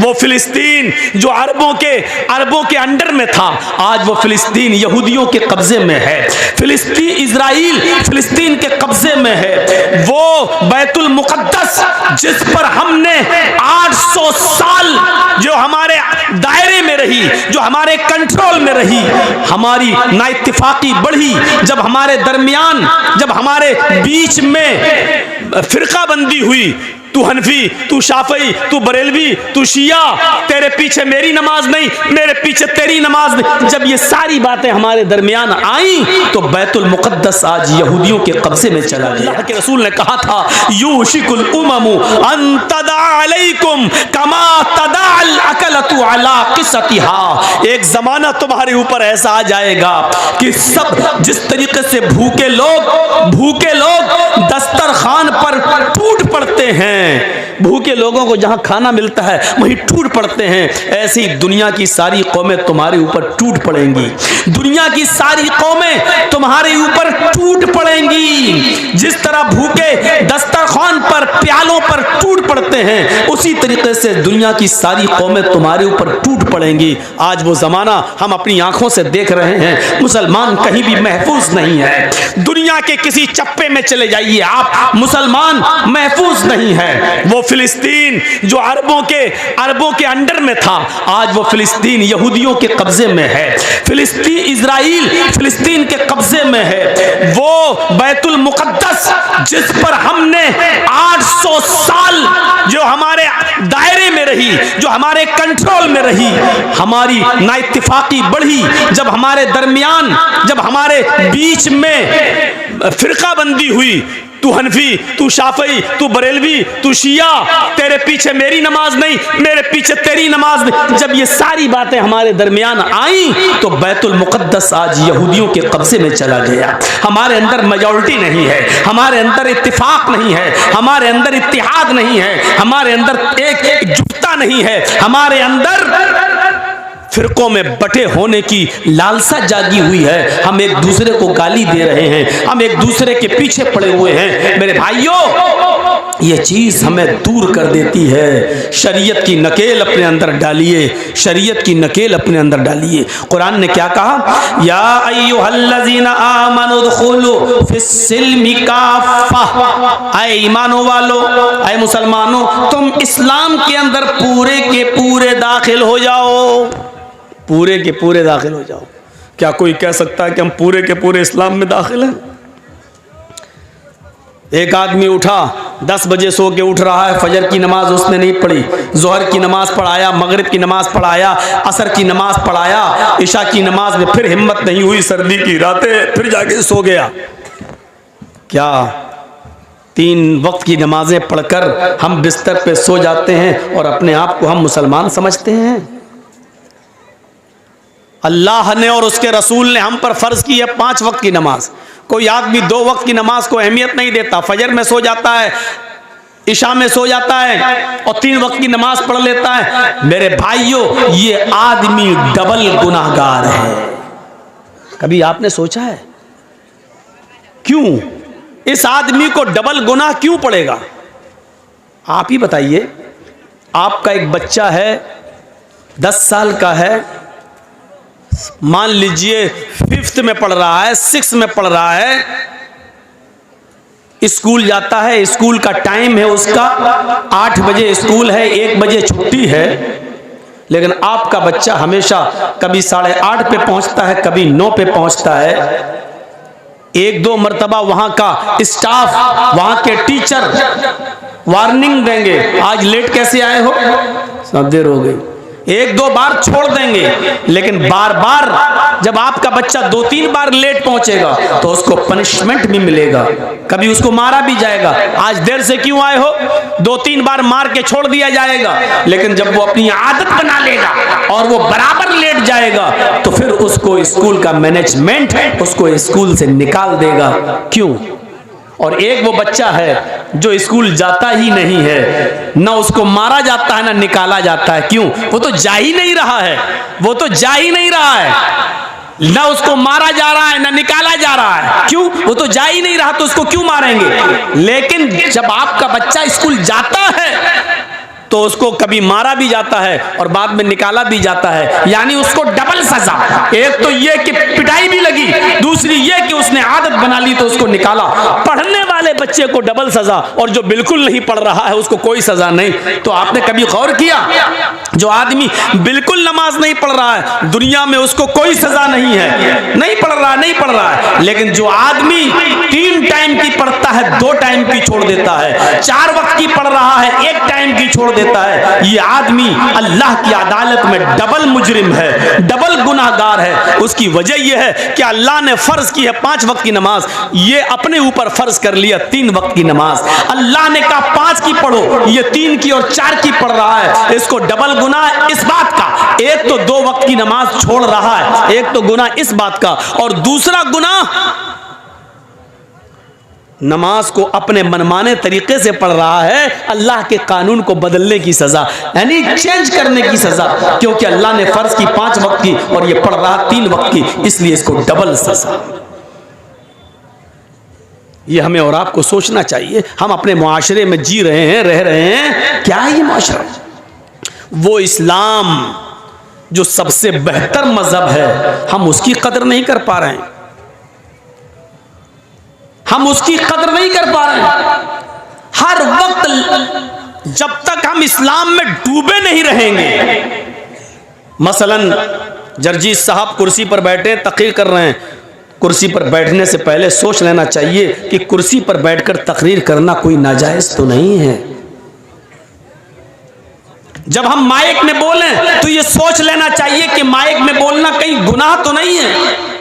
वो फिलिस्तीन जो अरबों के अंडर में था, आज वो फिलिस्तीन यहूदियों के कब्जे में है। फिलिस्तीन, इजराइल फिलिस्तीन के कब्जे में है। वो बैतुल मुकद्दस जिस पर हमने 800 साल जो हमारे दायरे में रही, जो हमारे कंट्रोल में रही, हमारी नाइत्तिफाकी बढ़ी, जब हमारे दरमियान, जब हमारे बीच में फिरका बंदी हुई, तू हनफी, तू शाफई, तू बरेलवी, तू शिया, तेरे पीछे मेरी नमाज नहीं, मेरे पीछे तेरी नमाज नहीं, जब ये सारी बातें हमारे दरमियान आई तो बैतुल मुकद्दस आज यहूदियों के कब्जे में चला गया। अल्लाह के रसूल ने कहा था, यूशिकुल उममु अन तदा अलैकुम कमा तदा अल अकलतु अला क़िसतिहा। एक जमाना तुम्हारे ऊपर ऐसा आ जाएगा कि सब जिस तरीके से भूखे लोग दस्तरखान पर टूट पड़ते हैं, भूखे लोगों को जहां खाना मिलता है वहीं टूट पड़ते हैं, ऐसे ही दुनिया की सारी कौमें तुम्हारे ऊपर टूट पड़ेंगी। दुनिया की सारी कौमें तुम्हारे ऊपर टूट पड़ेंगी। जिस तरह भूखे दस्तरखान पर, प्यालों पर टूट पड़ते हैं, उसी तरीके से दुनिया की सारी कौमें तुम्हारे ऊपर टूट पड़ेंगी। आज वो जमाना हम अपनी आंखों से देख रहे हैं। मुसलमान कहीं भी महफूज नहीं है। दुनिया के किसी चप्पे में चले जाइए आप, मुसलमान महफूज नहीं है। वो फिलिस्तीन जो अरबों के अंडर में था, आज वो फिलिस्तीन यहूदियों के कब्जे में है। फिलिस्तीन, इजराइल फिलिस्तीन के कब्जे में है। वो बैतुल मुकद्दस जिस पर हमने 800 साल जो हमारे दायरे में रही, जो हमारे कंट्रोल में रही, हमारी नाइत्तिफाकी बढ़ी, जब हमारे दरमियान, जब हमारे बीच में फिरका बंदी हुई, तू हनफी, तू शाफई, तू बरेलवी, तू शिया, तेरे पीछे मेरी नमाज नहीं, मेरे पीछे तेरी नमाज नहीं, जब ये सारी बातें हमारे दरमियान आई तो बैतुल मुकद्दस आज यहूदियों के कब्जे में चला गया। हमारे अंदर मेजॉरिटी नहीं है, हमारे अंदर इत्तिफाक नहीं है, हमारे अंदर इत्तिहाद नहीं है, हमारे अंदर एकजुटता नहीं है, हमारे अंदर फिरकों में बटे होने की लालसा जागी हुई है। हम एक दूसरे को गाली दे रहे हैं, हम एक दूसरे के पीछे पड़े हुए हैं। मेरे भाइयों, ये चीज हमें दूर कर देती है। शरीयत की नकेल अपने अंदर डालिए, शरीयत की नकेल अपने अंदर डालिए। कुरान ने क्या कहा, या अय्युहल्लज़ीना आमनु दुखुलू फिस्सिल्मि काफ़ा, ऐ ईमानो वालो, ऐ मुसलमानों, तुम इस्लाम के अंदर पूरे के पूरे दाखिल हो जाओ, पूरे के पूरे दाखिल हो जाओ। क्या कोई कह सकता है कि हम पूरे के पूरे इस्लाम में दाखिल हैं? एक आदमी उठा, 10 बजे सो के उठ रहा है, फजर की नमाज उसने नहीं पढ़ी, जोहर की नमाज पढ़ाया, मगरिब की नमाज पढ़ाया, असर की नमाज पढ़ाया, इशा की नमाज में फिर हिम्मत नहीं हुई, सर्दी की रातें, फिर जाके सो गया। क्या 3 वक्त की नमाजें पढ़कर हम बिस्तर पे सो जाते हैं और अपने आप को हम मुसलमान समझते हैं? अल्लाह ने और उसके रसूल ने हम पर फर्ज की है 5 वक्त की नमाज। कोई आदमी 2 वक्त की नमाज को अहमियत नहीं देता, फजर में सो जाता है, इशा में सो जाता है और 3 वक्त की नमाज पढ़ लेता है। मेरे भाइयों, ये आदमी डबल गुनाहगार है। कभी आपने सोचा है क्यों इस आदमी को डबल गुनाह क्यों पड़ेगा? आप ही बताइए। आपका एक बच्चा है, 10 साल का है, मान लीजिए 5th में पढ़ रहा है, 6th में पढ़ रहा है, स्कूल जाता है, स्कूल का टाइम है उसका 8 बजे स्कूल है, 1 बजे छुट्टी है, लेकिन आपका बच्चा हमेशा कभी 8:30 पे पहुंचता है, कभी 9 पे पहुंचता है। 1-2 मरतबा वहां का स्टाफ, वहां के टीचर वार्निंग देंगे, आज लेट कैसे आए हो, सब देर हो गई, 1-2 बार छोड़ देंगे, लेकिन बार बार जब आपका बच्चा 2-3 बार लेट पहुंचेगा तो उसको पनिशमेंट भी मिलेगा, कभी उसको मारा भी जाएगा। आज देर से क्यों आए हो, 2-3 बार मार के छोड़ दिया जाएगा, लेकिन जब वो अपनी आदत बना लेगा और वो बराबर लेट जाएगा तो फिर उसको स्कूल का मैनेजमेंट उसको स्कूल से निकाल देगा। क्यों? और एक वो बच्चा है जो स्कूल जाता ही नहीं है, ना उसको मारा जाता है ना निकाला जाता है। क्यों? वो तो जा ही नहीं रहा है, वो तो जा ही नहीं रहा है, ना उसको मारा जा रहा है ना निकाला जा रहा है। क्यों? वो तो जा ही नहीं रहा, तो उसको क्यों मारेंगे? लेकिन जब आपका बच्चा स्कूल जाता है तो उसको कभी मारा भी जाता है और बाद में निकाला भी जाता है, यानी उसको डबल सजा। एक तो ये कि पिटाई भी लगी, दूसरी ये कि उसने आदत बना ली तो उसको निकाला। पढ़ने वाले बच्चे को डबल सजा और जो बिल्कुल नहीं पढ़ रहा है उसको कोई सजा नहीं। तो आपने कभी गौर किया, जो आदमी बिल्कुल नमाज नहीं पढ़ रहा है दुनिया में उसको कोई सजा नहीं है, नहीं पढ़ रहा है, लेकिन जो आदमी 3 टाइम की पढ़ता है 2 टाइम की छोड़ देता है, 4 वक्त की पढ़ रहा है 1 टाइम की छोड़ देता है, ये आदमी अल्लाह की अदालत में डबल मुजरिम है, डबल गुनाहगार है। उसकी वजह यह है कि अल्लाह ने फर्ज की है 5 वक्त की नमाज, ये अपने ऊपर फर्ज कर लिया 3 वक्त की नमाज। अल्लाह ने कहा 5 की पढ़ो, ये 3 की और 4 की पढ़ रहा है, इसको डबल गुनाह इस बात का, एक तो 2 वक्त की नमाज छोड़ रहा है, एक तो गुनाह इस बात का, और दूसरा गुनाह नमाज को अपने मनमाने तरीके से पढ़ रहा है, अल्लाह के कानून को बदलने की सजा, यानी चेंज करने की सजा, क्योंकि अल्लाह ने फर्ज की 5 वक्त की और ये पढ़ रहा 3 वक्त की, इसलिए इसको डबल सजा। ये हमें और आपको सोचना चाहिए। हम अपने मुआशरे में जी रहे हैं, रह रहे हैं, क्या है ये मुआशरा? वो इस्लाम जो सबसे बेहतर मजहब है, हम उसकी कदर नहीं कर पा रहे हैं, हम उसकी कदर नहीं कर पा रहे हैं। हर वक्त जब तक हम इस्लाम में डूबे नहीं रहेंगे, मसलन जर्जीस साहब कुर्सी पर बैठे तकरीर कर रहे हैं, कुर्सी पर बैठने से पहले सोच लेना चाहिए कि कुर्सी पर बैठकर तकरीर करना कोई नाजायज तो नहीं है। जब हम माइक में बोलें तो ये सोच लेना चाहिए कि माइक में बोलना कहीं गुनाह तो नहीं है।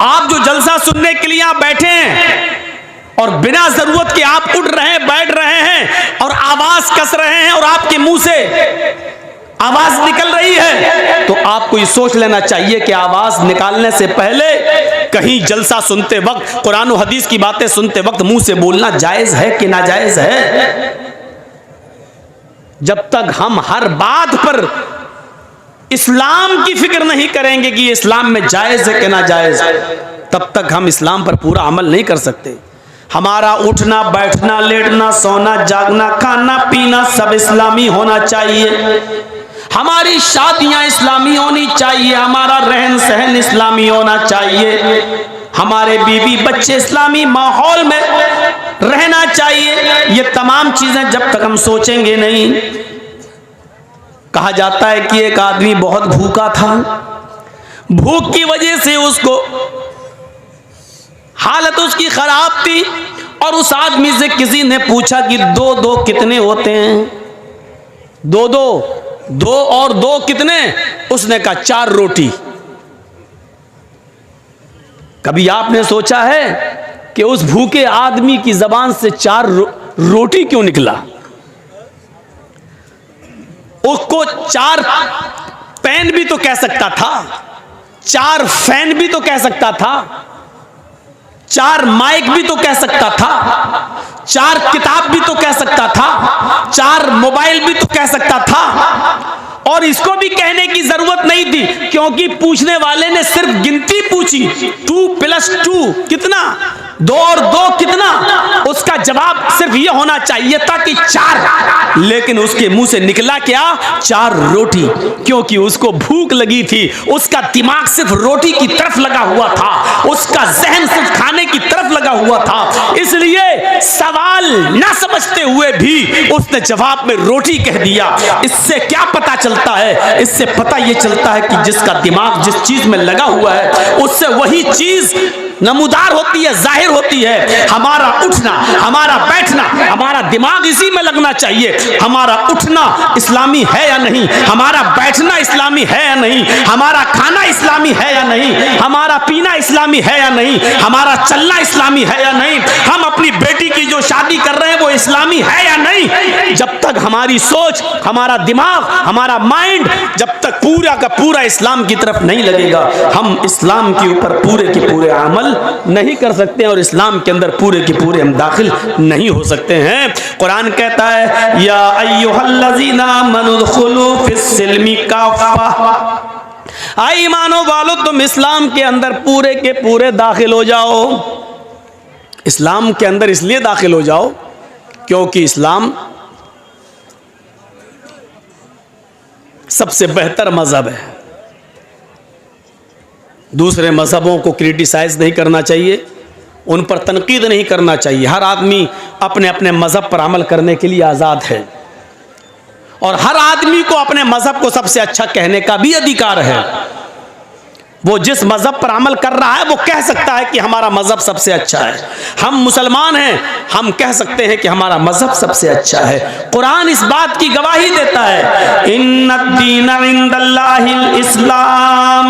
आप जो जलसा सुनने के लिए आप बैठे हैं और बिना जरूरत के आप उठ रहे हैं, बैठ रहे हैं और आवाज कस रहे हैं और आपके मुंह से आवाज निकल रही है, तो आपको ये सोच लेना चाहिए कि आवाज निकालने से पहले कहीं जलसा सुनते वक्त, कुरान और हदीस की बातें सुनते वक्त मुंह से बोलना जायज है कि नाजायज है। जब तक हम हर बात पर इस्लाम की फिक्र नहीं करेंगे कि इस्लाम में जायज है कि नाजायज, तब तक हम इस्लाम पर पूरा अमल नहीं कर सकते। हमारा उठना, बैठना, लेटना, सोना, जागना, खाना, पीना सब इस्लामी होना चाहिए। हमारी शादियां इस्लामी होनी चाहिए, हमारा रहन सहन इस्लामी होना चाहिए, हमारे बीवी बच्चे इस्लामी माहौल में रहना चाहिए। ये तमाम चीजें जब तक हम सोचेंगे नहीं। कहा जाता है कि एक आदमी बहुत भूखा था, भूख की वजह से उसको हालत उसकी खराब थी और उस आदमी से किसी ने पूछा कि 2-2 कितने होते हैं? 2 और 2 कितने? उसने कहा 4 रोटी। कभी आपने सोचा है कि उस भूखे आदमी की जबान से 4 रोटी क्यों निकला? उसको 4 पेन भी तो कह सकता था, 4 फैन भी तो कह सकता था, 4 माइक भी तो कह सकता था, 4 किताब भी तो कह सकता था, 4 मोबाइल भी तो कह सकता था। और इसको भी कहने की जरूरत नहीं थी, क्योंकि पूछने वाले ने सिर्फ गिनती पूछी, 2 + 2 कितना, 2 और 2 कितना। उसका जवाब सिर्फ यह होना चाहिए था कि 4, लेकिन उसके मुंह से निकला क्या? 4 रोटी, क्योंकि उसको भूख लगी थी। उसका दिमाग सिर्फ रोटी की तरफ लगा हुआ था, उसका जहन सिर्फ खाने की तरफ लगा हुआ था, इसलिए सवाल ना समझते हुए भी उसने जवाब में रोटी कह दिया। इससे क्या पता चलता है? इससे पता यह चलता है कि जिसका दिमाग जिस चीज में लगा हुआ है उससे वही चीज नमूदार होती है, जाहिर होती है। हमारा उठना, हमारा बैठना, हमारा दिमाग इसी में लगना चाहिए। हमारा उठना इस्लामी है या नहीं, हमारा बैठना इस्लामी है या नहीं, हमारा खाना इस्लामी है या नहीं, हमारा पीना इस्लामी है या नहीं, हमारा चलना इस्लामी है या नहीं, हम अपनी बेटी की जो शादी कर रहे हैं वो इस्लामी है या नहीं। जब तक हमारी सोच, हमारा दिमाग, हमारा माइंड जब तक पूरा का पूरा इस्लाम की तरफ नहीं लगेगा, हम इस्लाम के ऊपर पूरे के पूरे अमल नहीं कर सकते और इस्लाम के अंदर पूरे के पूरे हम दाखिल नहीं हो सकते हैं। कुरान कहता है या अय्युहल्लज़ीना आमनू उदखुलू फिस्सिल्मी काफ़ा, आई ईमानो वालो तुम इस्लाम के अंदर पूरे के पूरे दाखिल हो जाओ। इस्लाम के अंदर इसलिए दाखिल हो जाओ क्योंकि इस्लाम सबसे बेहतर मजहब है। दूसरे मजहबों को क्रिटिसाइज नहीं करना चाहिए, उन पर तनकीद नहीं करना चाहिए। हर आदमी अपने अपने मजहब पर अमल करने के लिए आज़ाद है और हर आदमी को अपने मजहब को सबसे अच्छा कहने का भी अधिकार है। वो जिस मजहब पर अमल कर रहा है वो कह सकता है कि हमारा मजहब सबसे अच्छा है। हम मुसलमान हैं, हम कह सकते हैं कि हमारा मजहब सबसे अच्छा है। कुरान इस बात की गवाही देता है, इन्नद्दीन इंदल्लाहिल इस्लाम,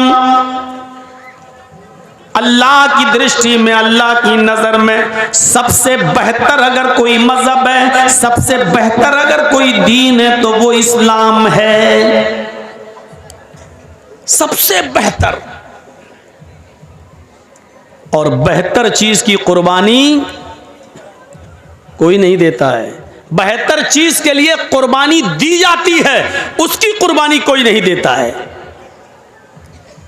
अल्लाह की दृष्टि में, अल्लाह की नजर में सबसे बेहतर अगर कोई मजहब है, सबसे बेहतर अगर कोई दीन है तो वो इस्लाम है। सबसे बेहतर और बेहतर चीज की कुर्बानी कोई नहीं देता है। बेहतर चीज के लिए कुर्बानी दी जाती है, उसकी कुर्बानी कोई नहीं देता है।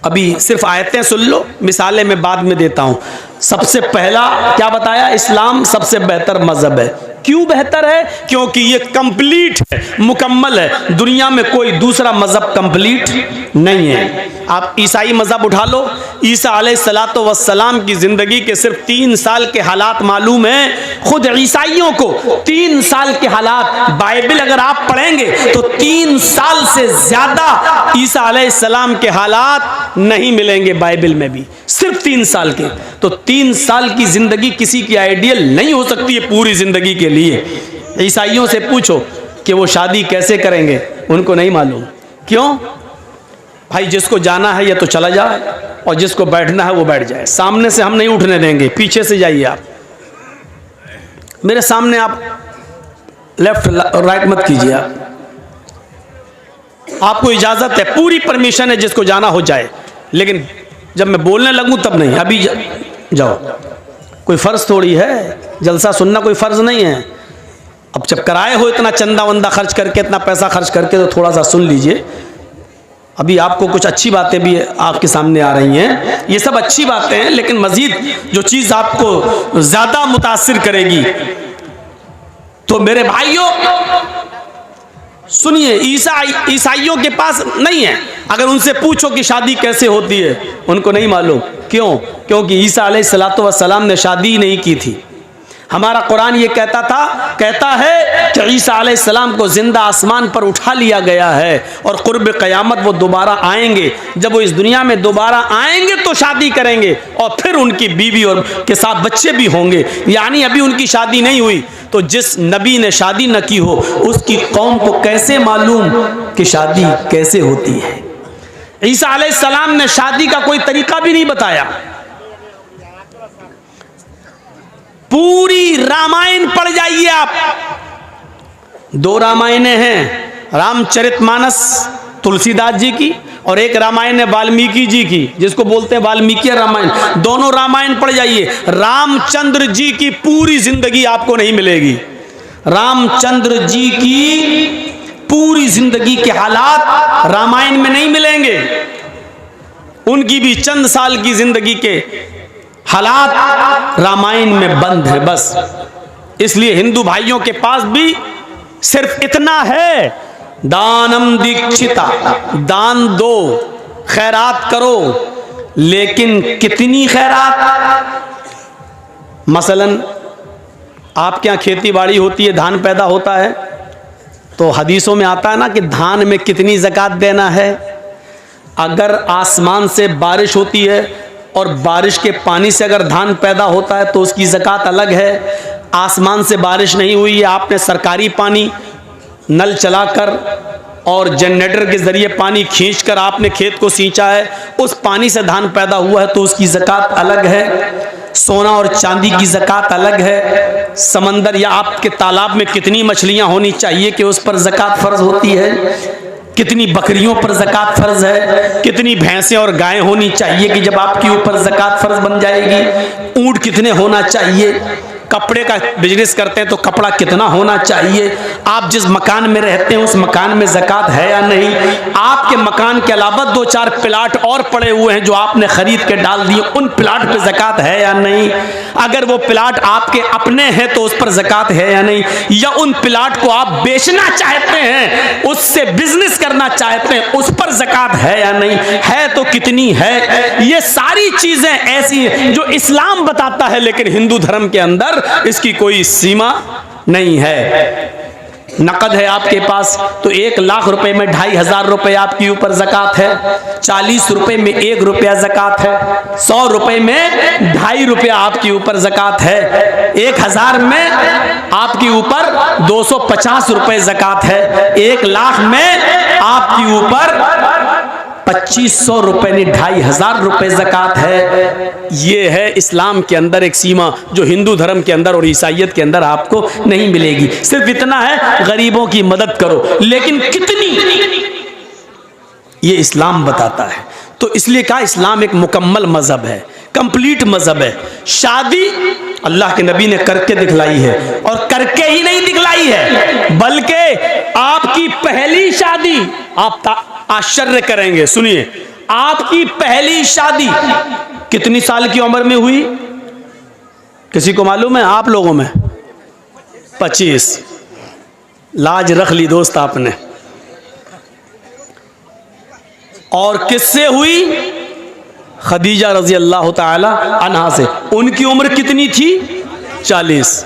अभी सिर्फ आयतें सुन लो, मिसालें मैं बाद में देता हूं। सबसे पहला क्या बताया? इस्लाम सबसे बेहतर मजहब है। क्यों बेहतर है? क्योंकि ये कंप्लीट है, मुकम्मल है। दुनिया में कोई दूसरा मजहब कंप्लीट नहीं है। आप ईसाई मजहब उठा लो, ईसा अलैहिस्सलातु वस्सलाम की जिंदगी के सिर्फ 3 साल के हालात मालूम हैं। खुद ईसाइयों को 3 साल के हालात, बाइबल अगर आप पढ़ेंगे तो 3 साल से ज्यादा ईसा अलैहिस्सलाम के हालात नहीं मिलेंगे बाइबल में भी, सिर्फ 3 साल के। तो 3 साल की जिंदगी किसी की आइडियल नहीं हो सकती है पूरी जिंदगी के लिए। ईसाइयों से पूछो कि वो शादी कैसे करेंगे, उनको नहीं मालूम। क्यों भाई? जिसको जाना है या तो चला जाए और जिसको बैठना है वो बैठ जाए। सामने से हम नहीं उठने देंगे, पीछे से जाइए आप। मेरे सामने आप लेफ्ट राइट मत कीजिए। आपको इजाजत है, पूरी परमिशन है, जिसको जाना हो जाए। लेकिन जब मैं बोलने लगूं तब नहीं। अभी जाओ, कोई फर्ज थोड़ी है, जलसा सुनना कोई फर्ज नहीं है। अब जब कराए हो इतना चंदा वंदा खर्च करके, इतना पैसा खर्च करके, तो थोड़ा सा सुन लीजिए। अभी आपको कुछ अच्छी बातें भी आपके सामने आ रही हैं, ये सब अच्छी बातें हैं, लेकिन मजीद जो चीज आपको ज्यादा मुतासिर करेगी, तो मेरे भाइयों सुनिए, ईसाइयों के पास नहीं है। अगर उनसे पूछो कि शादी कैसे होती है, उनको नहीं मालूम। क्यों? क्योंकि ईसा अलैहिस्सलातु वस्सलाम ने शादी नहीं की थी। हमारा कुरान ये कहता है कि ईसा अलैहिस्सलाम को जिंदा आसमान पर उठा लिया गया है और कुर्ब क़यामत वो दोबारा आएंगे। जब वो इस दुनिया में दोबारा आएंगे तो शादी करेंगे और फिर उनकी बीवी और के साथ बच्चे भी होंगे। यानी अभी उनकी शादी नहीं हुई। तो जिस नबी ने शादी न की हो, उसकी कौम को कैसे मालूम कि शादी कैसे होती है? ईसा अलैहिस्सलाम ने शादी का कोई तरीका भी नहीं बताया। पूरी रामायण पढ़ जाइए आप। 2 रामायणें हैं, रामचरितमानस तुलसीदास जी की और एक रामायण है वाल्मीकि जी की, जिसको बोलते हैं वाल्मीकि रामायण। दोनों रामायण पढ़ जाइए। रामचंद्र जी की पूरी जिंदगी आपको नहीं मिलेगी। रामचंद्र जी की पूरी जिंदगी के हालात रामायण में नहीं मिलेंगे। उनकी भी चंद साल की जिंदगी के हालात रामायण में बंद है बस। इसलिए हिंदू भाइयों के पास भी सिर्फ इतना है, दानम दीक्षिता, दान दो, खैरात करो। लेकिन कितनी खैरात? मसलन आपके यहाँ खेती बाड़ी होती है, धान पैदा होता है, तो हदीसों में आता है ना कि धान में कितनी ज़कात देना है। अगर आसमान से बारिश होती है और बारिश के पानी से अगर धान पैदा होता है तो उसकी ज़कात अलग है। आसमान से बारिश नहीं हुई है, आपने सरकारी पानी नल चलाकर और जनरेटर के ज़रिए पानी खींचकर आपने खेत को सींचा है, उस पानी से धान पैदा हुआ है तो उसकी ज़कात अलग है। सोना और चांदी की ज़कात अलग है। समंदर या आपके तालाब में कितनी मछलियाँ होनी चाहिए कि उस पर ज़कात फ़र्ज होती है। कितनी बकरियों पर ज़कात फ़र्ज है। कितनी भैंसें और गायें होनी चाहिए कि जब आपके ऊपर ज़कात फ़र्ज बन जाएगी। ऊँट कितने होना चाहिए। कपड़े का बिजनेस करते हैं तो कपड़ा कितना होना चाहिए, आप जिस मकान में रहते हैं उस मकान में ज़कात है या नहीं, आपके मकान के अलावा 2-4 प्लाट और पड़े हुए हैं जो आपने खरीद के डाल दिए, उन प्लाट पे ज़कात है या नहीं, अगर वो प्लाट आपके अपने हैं तो उस पर ज़कात है या नहीं, या उन प्लाट को आप बेचना चाहते हैं, उससे बिजनेस करना चाहते हैं, उस पर ज़कात है या नहीं, है तो कितनी है। ये सारी चीजें ऐसी हैं जो इस्लाम बताता है, लेकिन हिंदू धर्म के अंदर इसकी कोई सीमा नहीं है। नकद है आपके पास तो 1 लाख रुपए में 2,500 रुपए आपके ऊपर ज़कात है, 40 रुपए में 1 रुपया ज़कात है, 100 रुपए में 2.5 रुपया आपके ऊपर ज़कात है, 1000 में आपके ऊपर 250 रुपए ज़कात है, 1 लाख में आपके ऊपर 2500 रुपए नहीं 2,500 रुपए ज़कात है। ये है इस्लाम के अंदर एक सीमा जो हिंदू धर्म के अंदर और ईसाइयत के अंदर आपको नहीं मिलेगी। सिर्फ इतना है गरीबों की मदद करो, लेकिन कितनी ये इस्लाम बताता है। तो इसलिए कहा इस्लाम एक मुकम्मल मजहब है, कंप्लीट मजहब है। शादी अल्लाह के नबी ने करके दिखलाई है, और करके ही नहीं दिखलाई है बल्कि आपकी पहली शादी, आप आश्चर्य करेंगे, सुनिए, आपकी पहली शादी कितनी साल की उम्र में हुई? किसी को मालूम है? आप लोगों में 25। लाज रख ली दोस्त आपने। और किससे हुई? खदीजा रजी अल्लाह ताला अन्हा से। उनकी उम्र कितनी थी? 40।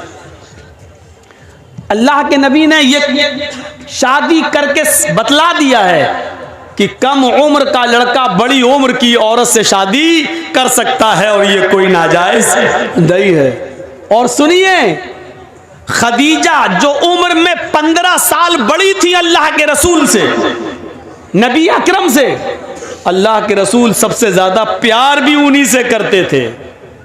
अल्लाह के नबी ने ये शादी करके बतला दिया है कि कम उम्र का लड़का बड़ी उम्र की औरत से शादी कर सकता है, और ये कोई नाजायज नहीं है। और सुनिए, खदीजा जो उम्र में 15 साल बड़ी थी अल्लाह के रसूल से, नबी अकरम से, अल्लाह के रसूल सबसे ज्यादा प्यार भी उन्हीं से करते थे।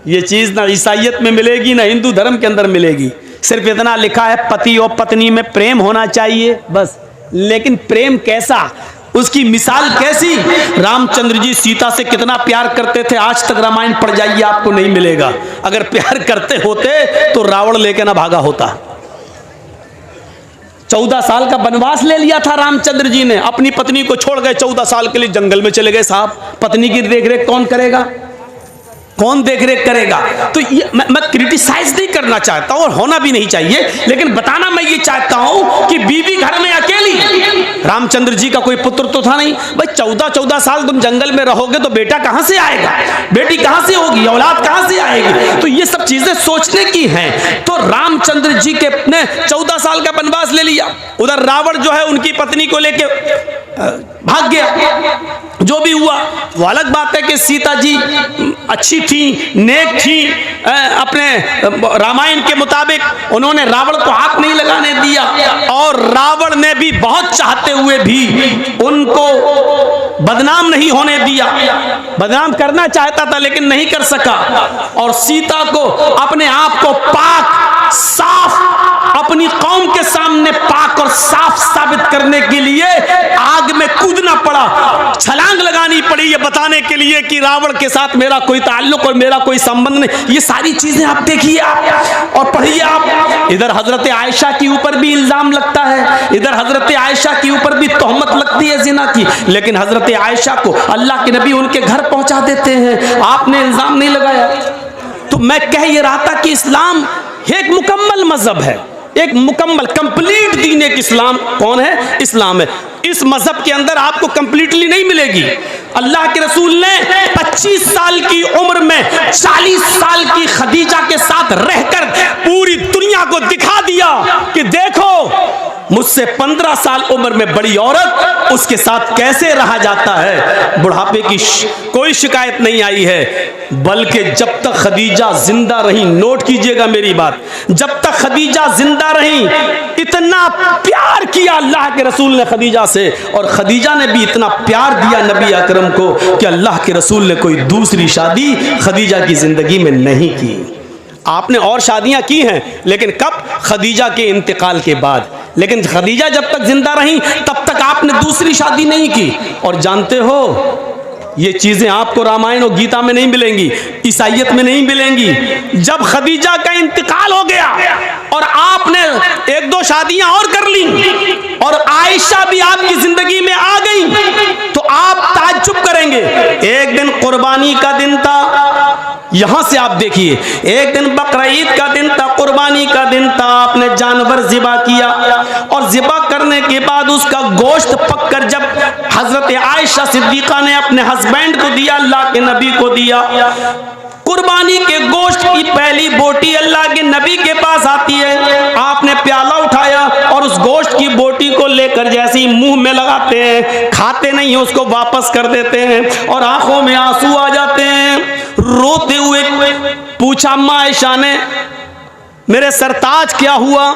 ये चीज ना ईसाइयत में मिलेगी ना हिंदू धर्म के अंदर मिलेगी। सिर्फ इतना लिखा है पति और पत्नी में प्रेम होना चाहिए बस, लेकिन प्रेम कैसा, उसकी मिसाल कैसी? रामचंद्र जी सीता से कितना प्यार करते थे, आज तक रामायण पढ़ जाइए आपको नहीं मिलेगा। अगर प्यार करते होते तो रावण लेके ना भागा होता। 14 साल का वनवास ले लिया था रामचंद्र जी ने, अपनी पत्नी को छोड़ गए, 14 साल के लिए जंगल में चले गए। साहब, पत्नी की देखरेख कौन करेगा? कौन देखरेख करेगा? तो ये मैं क्रिटिसाइज नहीं करना चाहता हूं और होना भी नहीं चाहिए, लेकिन बताना मैं ये चाहता हूं कि बीवी घर में अकेली, रामचंद्र जी का कोई पुत्र तो था नहीं भाई। 14 साल तुम जंगल में रहोगे तो बेटा कहां से आएगा, बेटी कहां से होगी, औलाद कहां से आएगी? तो ये सब चीजें सोचने की हैं। तो रामचंद्र जी के ने 14 साल का वनवास ले लिया। उधर रावण जो है उनकी पत्नी को लेके भाग गया। जो भी हुआ वो अलग बात है कि सीता जी अच्छी थी, नेक थी, अपने रामायण के मुताबिक उन्होंने रावण को हाथ नहीं लगाने दिया, और रावण ने भी बहुत चाहते हुए भी उनको बदनाम नहीं होने दिया। बदनाम करना चाहता था लेकिन नहीं कर सका, और सीता को अपने आप को पाक साफ, अपनी कौम के सामने पाक और साफ साबित करने के लिए आग में कूदना पड़ा, छलांग लगानी पड़ी, ये बताने के लिए कि रावण के साथ मेरा कोई ताल्लुक और मेरा कोई संबंध नहीं। ये सारी चीजें आप देखिए आप और पढ़िए आप। इधर हजरत आयशा के ऊपर भी इल्जाम लगता है, इधर हजरत आयशा के ऊपर भी तोहमत लगती है जिना की, लेकिन हजरत आयशा को अल्लाह के नबी उनके घर पहुंचा देते हैं, आपने इल्जाम नहीं लगाया। तो मैं कह ये रहा था कि इस्लाम एक मुकम्मल मजहब है, एक मुकम्मल कंप्लीट दीन एक इस्लाम कौन है? इस्लाम है। इस मजहब के अंदर आपको कंप्लीटली नहीं मिलेगी। अल्लाह के रसूल ने 25 साल की उम्र में 40 साल की खदीजा के साथ रहकर पूरी दुनिया को दिखा दिया कि देखो मुझसे 15 साल उम्र में बड़ी औरत, उसके साथ कैसे रहा जाता है। बुढ़ापे की कोई शिकायत नहीं आई है, बल्कि जब तक खदीजा जिंदा रही, नोट कीजिएगा मेरी बात, जब तक खदीजा जिंदा रही इतना प्यार किया अल्लाह के रसूल ने खदीजा से, और खदीजा ने भी इतना प्यार दिया नबी अकरम को कि अल्लाह के रसूल ने कोई दूसरी शादी खदीजा की जिंदगी में नहीं की। आपने और शादियां की हैं, लेकिन कब? खदीजा के इंतकाल के बाद। लेकिन खदीजा जब तक जिंदा रही तब तक आपने दूसरी शादी नहीं की। और जानते हो ये चीजें आपको रामायण और गीता में नहीं मिलेंगी, ईसाइयत में नहीं मिलेंगी। जब खदीजा का इंतकाल हो गया और आपने एक दो शादियां और कर ली और आयशा भी आपकी जिंदगी में आ गई, तो आप ताज्जुब करेंगे। एक दिन कुर्बानी का दिन था, यहां से आप देखिए, एक दिन बकरीद का दिन था, कुर्बानी का दिन था। आपने जानवर ज़िबा किया और ज़िबा करने के बाद उसका गोश्त पककर जब हजरत आयशा सिद्दीका ने अपने हस्बैंड को दिया, अल्लाह के नबी को दिया, कुर्बानी के गोश्त की पहली बोटी अल्लाह के नबी के पास आती है। आपने प्याला उठाया और उस गोश्त की बोटी को लेकर जैसे ही मुंह में लगाते हैं, खाते नहीं है, उसको वापस कर देते हैं और आंखों में आंसू आ जाते हैं। रोते हुए पूछा अम्मा आयशा ने, मेरे सरताज क्या हुआ?